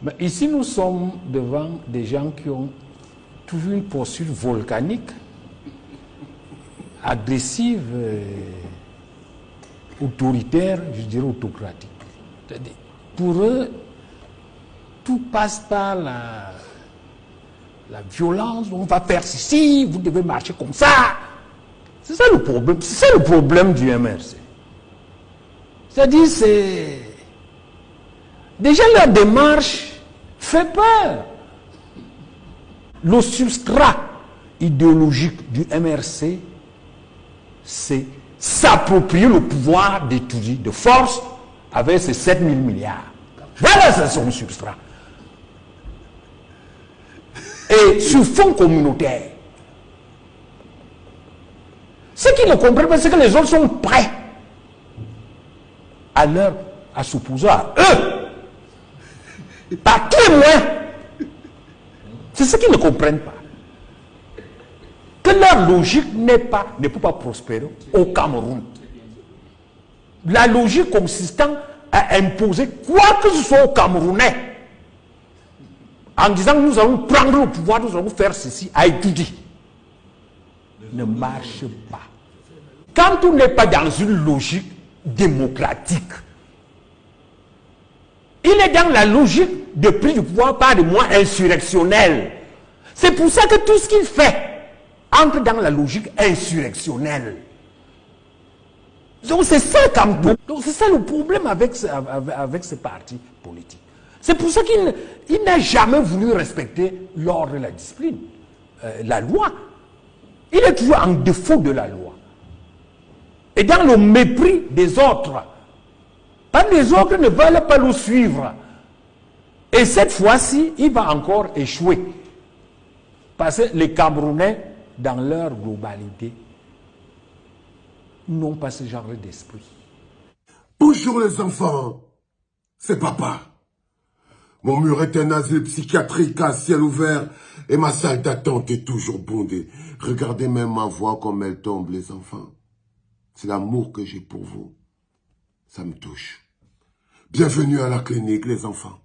Mais ici, nous sommes devant des gens qui ont toujours une posture volcanique, agressive, autoritaire, je dirais autocratique. Pour eux, tout passe par la violence. On va faire ceci, vous devez marcher comme ça. C'est ça le problème. C'est ça le problème du MRC. C'est-à-dire, c'est... Déjà, leur démarche fait peur. Le substrat idéologique du MRC, c'est s'approprier le pouvoir d'étudier de force avec ses 7 000 milliards. Voilà, c'est son substrat. Et sur fond communautaire. Ce qu'ils ne comprennent pas, c'est que les autres sont prêts à s'opposer à eux. Par tous les moyens. C'est ce qu'ils ne comprennent pas. Que leur logique ne peut pas prospérer au Cameroun. La logique consistant à imposer quoi que ce soit aux Camerounais, en disant que nous allons prendre le pouvoir, nous allons faire ceci, à étudier, ne marche pas. Quand on n'est pas dans une logique démocratique, il est dans la logique de prise du pouvoir par des moyens insurrectionnels. C'est pour ça que tout ce qu'il fait entre dans la logique insurrectionnelle. Donc c'est ça Camto. Donc c'est ça le problème avec ce parti politique. C'est pour ça qu'il n'a jamais voulu respecter l'ordre et la discipline, la loi. Il est toujours en défaut de la loi. Et dans le mépris des autres. Parce que les autres ne veulent pas le suivre. Et cette fois-ci, il va encore échouer. Parce que les Camerounais, dans leur globalité, n'ont pas ce genre d'esprit. Bonjour les enfants, c'est papa. Mon mur est un asile psychiatrique à ciel ouvert et ma salle d'attente est toujours bondée. Regardez même ma voix comme elle tombe, les enfants. C'est l'amour que j'ai pour vous. Ça me touche. Bienvenue à la clinique, les enfants.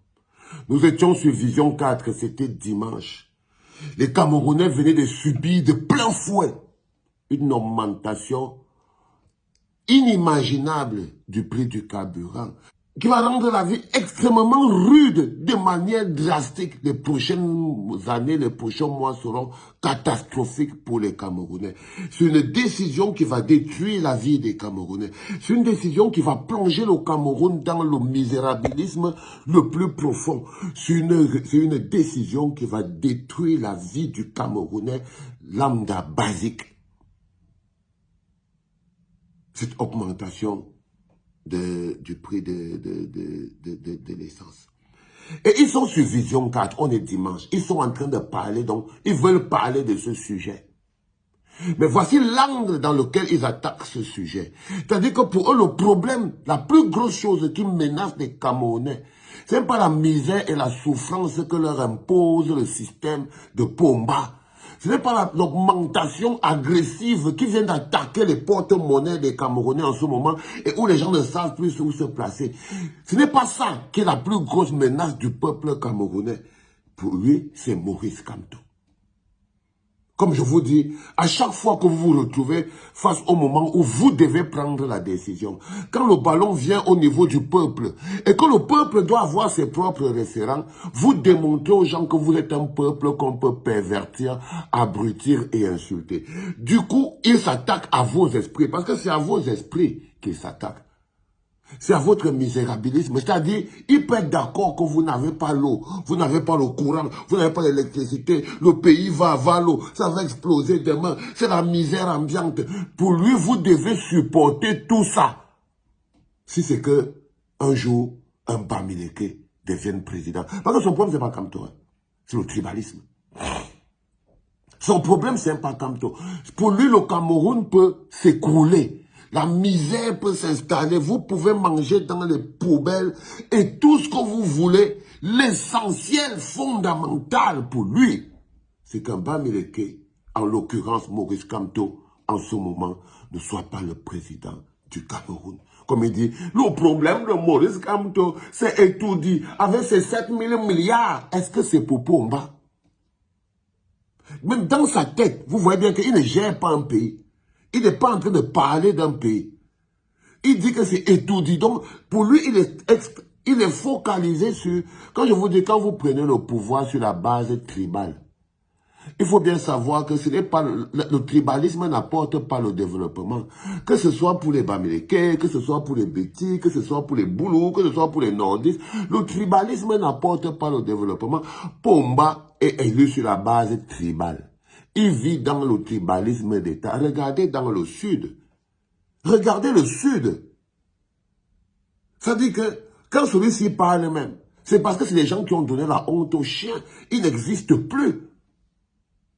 Nous étions sur Vision 4, c'était dimanche. Les Camerounais venaient de subir de plein fouet une augmentation inimaginable du prix du carburant qui va rendre la vie extrêmement rude de manière drastique. Les prochaines années, les prochains mois seront catastrophiques pour les Camerounais. C'est une décision qui va détruire la vie des Camerounais. C'est une décision qui va plonger le Cameroun dans le misérabilisme le plus profond. C'est une décision qui va détruire la vie du Camerounais lambda basique. Cette augmentation du prix de l'essence. Et ils sont sur Vision 4, on est dimanche. Ils sont en train de parler, donc ils veulent parler de ce sujet. Mais voici l'angle dans lequel ils attaquent ce sujet. C'est-à-dire que pour eux, le problème, la plus grosse chose qui menace les Camerounais, ce n'est pas la misère et la souffrance que leur impose le système de Pomba. Ce n'est pas l'augmentation agressive qui vient d'attaquer les porte-monnaies des Camerounais en ce moment et où les gens ne savent plus où se placer. Ce n'est pas ça qui est la plus grosse menace du peuple camerounais. Pour lui, c'est Maurice Kamto. Comme je vous dis, à chaque fois que vous vous retrouvez face au moment où vous devez prendre la décision, quand le ballon vient au niveau du peuple et que le peuple doit avoir ses propres référents, vous démontrez aux gens que vous êtes un peuple qu'on peut pervertir, abrutir et insulter. Du coup, ils s'attaquent à vos esprits parce que c'est à vos esprits qu'ils s'attaquent. C'est à votre misérabilisme. C'est-à-dire, il peut être d'accord que vous n'avez pas l'eau, vous n'avez pas le courant, vous n'avez pas l'électricité, le pays va avoir l'eau, ça va exploser demain, c'est la misère ambiante. Pour lui, vous devez supporter tout ça. Si c'est que, un jour, un Bamileke devienne président. Parce que son problème, c'est pas Kamto, c'est le tribalisme. Son problème, c'est pas Kamto. Pour lui, le Cameroun peut s'écrouler. La misère peut s'installer, vous pouvez manger dans les poubelles et tout ce que vous voulez. L'essentiel fondamental pour lui, c'est qu'un Bamileke, en l'occurrence Maurice Kamto, en ce moment, ne soit pas le président du Cameroun. comme il dit. Le problème de Maurice Kamto, c'est étourdi. Avec ses 7 000 milliards, est-ce que c'est pour Pomba? Même dans sa tête, vous voyez bien qu'il ne gère pas un pays. Il n'est pas en train de parler d'un pays. Il dit que c'est étourdi. Donc, pour lui, il est focalisé sur... Quand je vous dis, quand vous prenez le pouvoir sur la base tribale, il faut bien savoir que ce n'est pas le tribalisme n'apporte pas le développement. Que ce soit pour les Bamileke, que ce soit pour les Bétis, que ce soit pour les Boulous, que ce soit pour les Nordistes, le tribalisme n'apporte pas le développement. Pomba est élu sur la base tribale. Il vit dans le tribalisme d'État. Regardez dans le sud. Regardez le sud. Ça dit que quand celui-ci parle même, c'est parce que c'est les gens qui ont donné la honte aux chiens. Il n'existe plus.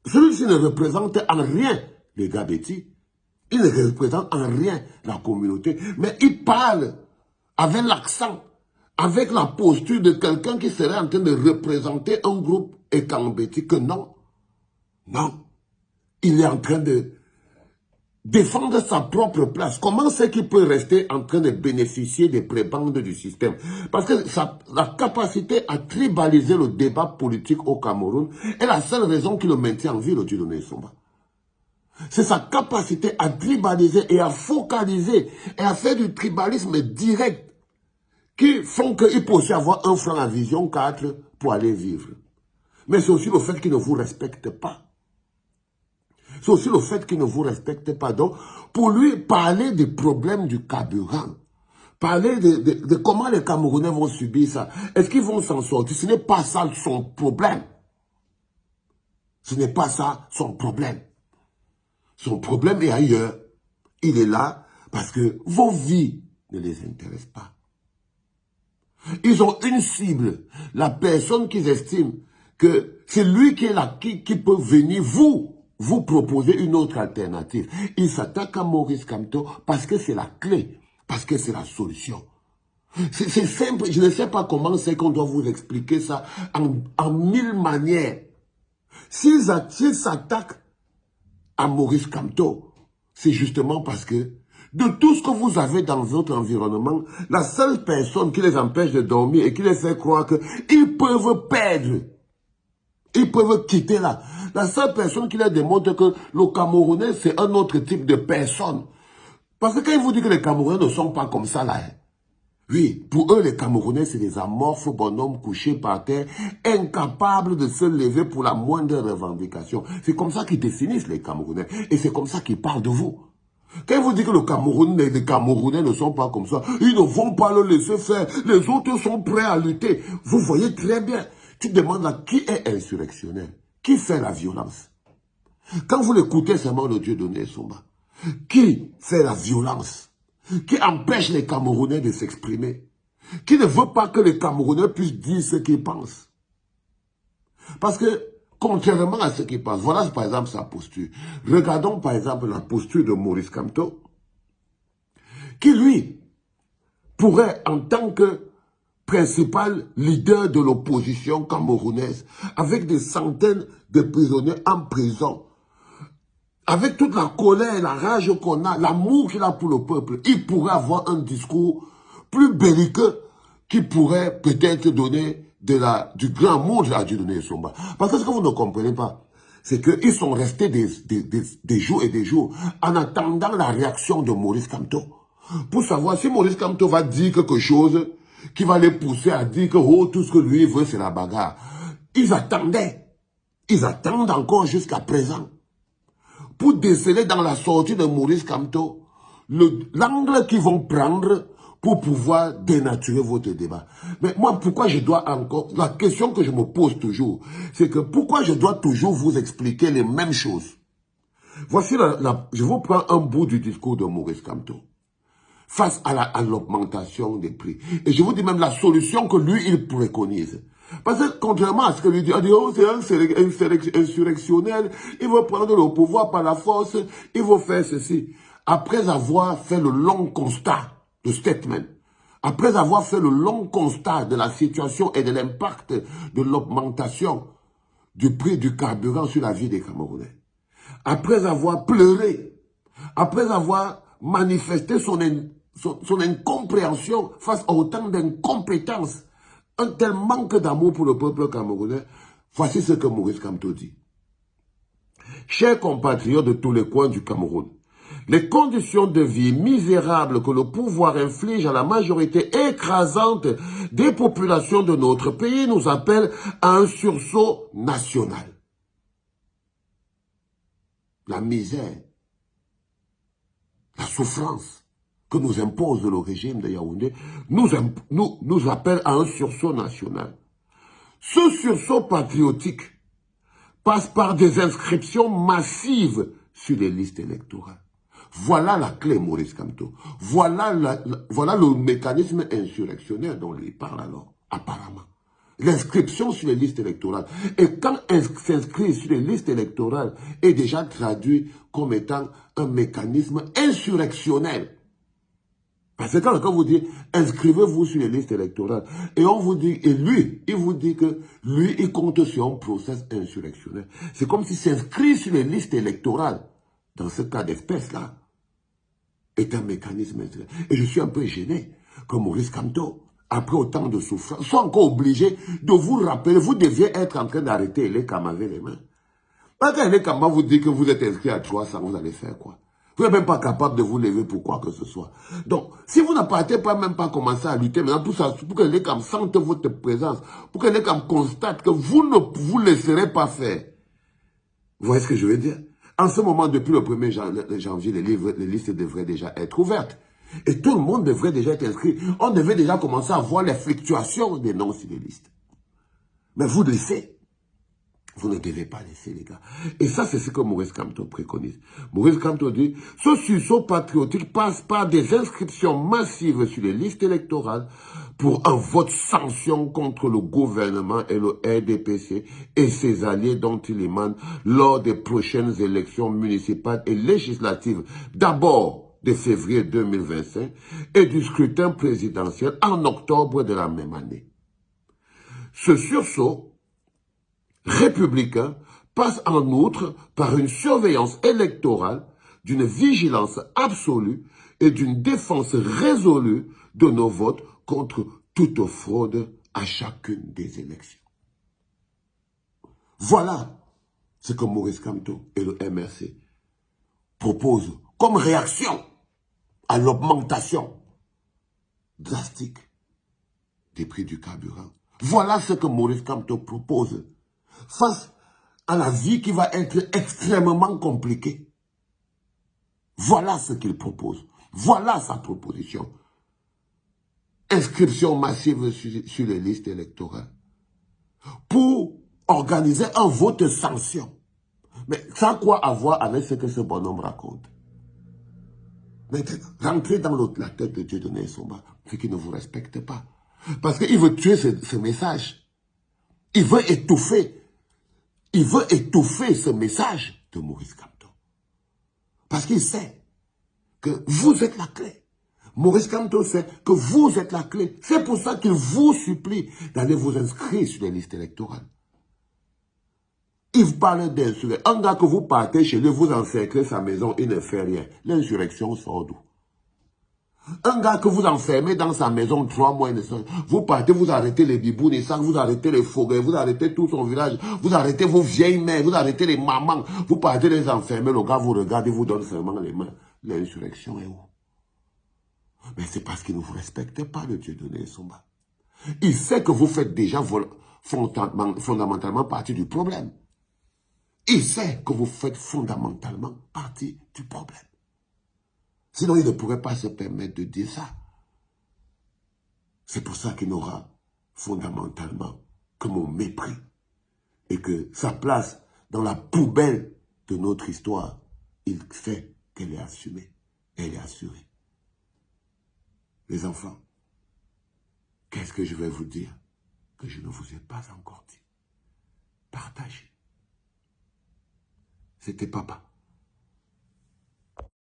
Celui-ci ne représente en rien les Gabeti. Il ne représente en rien la communauté. Mais il parle avec l'accent, avec la posture de quelqu'un qui serait en train de représenter un groupe Ekambeti. Que non. Non. Il est en train de défendre sa propre place. Comment c'est qu'il peut rester en train de bénéficier des prébendes du système? Parce que la capacité à tribaliser le débat politique au Cameroun est la seule raison qui le maintient en vie, le Dieudonné Somba. C'est sa capacité à tribaliser et à focaliser et à faire du tribalisme direct qui font qu'il peut aussi avoir un franc à vision 4 pour aller vivre. Mais c'est aussi le fait qu'il ne vous respecte pas. C'est aussi le fait qu'il ne vous respecte pas. Donc, pour lui, parler des problèmes du carburant, parler de comment les Camerounais vont subir ça, est-ce qu'ils vont s'en sortir? Ce n'est pas ça son problème. Ce n'est pas ça son problème. Son problème est ailleurs. Il est là parce que vos vies ne les intéressent pas. Ils ont une cible, la personne qu'ils estiment que c'est lui qui est là, qui peut venir vous proposer une autre alternative. Ils s'attaquent à Maurice Kamto parce que c'est la clé, parce que c'est la solution. C'est simple, je ne sais pas comment c'est qu'on doit vous expliquer ça en 1000 manières. S'ils s'attaquent à Maurice Kamto, c'est justement parce que de tout ce que vous avez dans votre environnement, la seule personne qui les empêche de dormir et qui les fait croire qu'ils peuvent perdre, ils peuvent quitter là. La seule personne qui leur démontre que le Camerounais, c'est un autre type de personne. Parce que quand ils vous disent que les Camerounais ne sont pas comme ça là, oui, pour eux, les Camerounais, c'est des amorphes bonhommes couchés par terre, incapables de se lever pour la moindre revendication. C'est comme ça qu'ils définissent les Camerounais. Et c'est comme ça qu'ils parlent de vous. Quand ils vous disent que les Camerounais ne sont pas comme ça, ils ne vont pas le laisser faire. Les autres sont prêts à lutter. Vous voyez très bien. Tu te demandes là, qui est insurrectionnel? Qui fait la violence? Quand vous l'écoutez seulement le Dieudonné Somba, qui fait la violence? Qui empêche les Camerounais de s'exprimer? Qui ne veut pas que les Camerounais puissent dire ce qu'ils pensent? Parce que, contrairement à ce qu'ils pensent, voilà par exemple sa posture. Regardons par exemple la posture de Maurice Kamto, qui lui pourrait en tant que principal leader de l'opposition camerounaise, avec des centaines de prisonniers en prison, avec toute la colère, la rage qu'on a, l'amour qu'il a pour le peuple, il pourrait avoir un discours plus belliqueux qui pourrait peut-être donner du grand monde à Dieudonné Somba. Parce que ce que vous ne comprenez pas, c'est qu'ils sont restés des jours et des jours en attendant la réaction de Maurice Kamto. Pour savoir si Maurice Kamto va dire quelque chose qui va les pousser à dire que oh, tout ce que lui veut, c'est la bagarre. Ils attendaient. Ils attendent encore jusqu'à présent. Pour déceler dans la sortie de Maurice Kamto l'angle qu'ils vont prendre pour pouvoir dénaturer votre débat. Mais moi, pourquoi je dois encore... La question que je me pose toujours, c'est que pourquoi je dois toujours vous expliquer les mêmes choses? Voici je vous prends un bout du discours de Maurice Kamto face à l'augmentation des prix. Et je vous dis même la solution que lui, il préconise. Parce que contrairement à ce que lui dit, oh, c'est un insurrectionnel, il veut prendre le pouvoir par la force, il veut faire ceci. Après avoir fait le long constat de statement, après avoir fait le long constat de la situation et de l'impact de l'augmentation du prix du carburant sur la vie des Camerounais, après avoir pleuré, après avoir manifesté son incompréhension face à autant d'incompétence, un tel manque d'amour pour le peuple camerounais. Voici ce que Maurice Kamto dit. Chers compatriotes de tous les coins du Cameroun, les conditions de vie misérables que le pouvoir inflige à la majorité écrasante des populations de notre pays nous appellent à un sursaut national. La misère, la souffrance que nous impose le régime de Yaoundé nous appelle à un sursaut national. Ce sursaut patriotique passe par des inscriptions massives sur les listes électorales. Voilà la clé, Maurice Kamto. Voilà le mécanisme insurrectionnel dont il parle alors, apparemment. L'inscription sur les listes électorales. Et quand s'inscrire sur les listes électorales est déjà traduit comme étant un mécanisme insurrectionnel. Parce que quand vous dit, inscrivez-vous sur les listes électorales, et on vous dit, et lui, il vous dit que lui, il compte sur un process insurrectionnel. C'est comme si s'inscrire sur les listes électorales, dans ce cas d'espèce-là, est un mécanisme insurrectionnel. Et je suis un peu gêné que Maurice Kamto, après autant de souffrance, soit encore obligé de vous rappeler, vous deviez être en train d'arrêter les Kam avec les mains. Parce que les Kam vous dit que vous êtes inscrit à 300, vous allez faire quoi? Vous n'êtes même pas capable de vous lever pour quoi que ce soit. Donc, si vous n'avez pas même pas commencé à lutter maintenant pour que les Kam sentent votre présence, pour que les Kam constatent que vous ne vous laisserez pas faire. Vous voyez ce que je veux dire? En ce moment, depuis le 1er janvier, les listes devraient déjà être ouvertes. Et tout le monde devrait déjà être inscrit. On devait déjà commencer à voir les fluctuations des noms sur les listes. Mais vous laissez. Vous ne devez pas laisser, les gars. Et ça, c'est ce que Maurice Kamto préconise. Maurice Kamto dit, ce sursaut patriotique passe par des inscriptions massives sur les listes électorales pour un vote sanction contre le gouvernement et le RDPC et ses alliés dont il émane lors des prochaines élections municipales et législatives. D'abord, de février 2025 et du scrutin présidentiel en octobre de la même année. Ce sursaut républicain passe en outre par une surveillance électorale, d'une vigilance absolue et d'une défense résolue de nos votes contre toute fraude à chacune des élections. Voilà ce que Maurice Kamto et le MRC proposent comme réaction à l'augmentation drastique des prix du carburant. Voilà ce que Maurice Kamto propose face à la vie qui va être extrêmement compliquée. Voilà ce qu'il propose. Voilà sa proposition. Inscription massive sur les listes électorales pour organiser un vote sanction. Mais ça a quoi à voir avec ce que ce bonhomme raconte? Maintenant, rentrez dans la tête de Dieudonné Somba, ce qui ne vous respecte pas. Parce qu'il veut tuer ce message. Il veut étouffer ce message de Maurice Kamto. Parce qu'il sait que vous êtes la clé. Maurice Kamto sait que vous êtes la clé. C'est pour ça qu'il vous supplie d'aller vous inscrire sur les listes électorales. Il parle d'insurrection. Un gars que vous partez chez lui, vous encerclez sa maison, il ne fait rien. L'insurrection sort d'où? Un gars que vous enfermez dans sa maison 3 mois, vous partez, vous arrêtez les bibous, les sacs, vous arrêtez les forêts, vous arrêtez tout son village, vous arrêtez vos vieilles mères, vous arrêtez les mamans, vous partez les enfermer, le gars vous regarde, il vous donne seulement les mains. L'insurrection est où? Mais c'est parce qu'il ne vous respecte pas, le Dieudonné Somba. Il sait que vous faites déjà fondamentalement partie du problème. Il sait que vous faites fondamentalement partie du problème. Sinon, il ne pourrait pas se permettre de dire ça. C'est pour ça qu'il n'aura fondamentalement que mon mépris. Et que sa place dans la poubelle de notre histoire, il sait qu'elle est assumée. Elle est assurée. Les enfants, qu'est-ce que je vais vous dire que je ne vous ai pas encore dit? Partagez. C'était papa.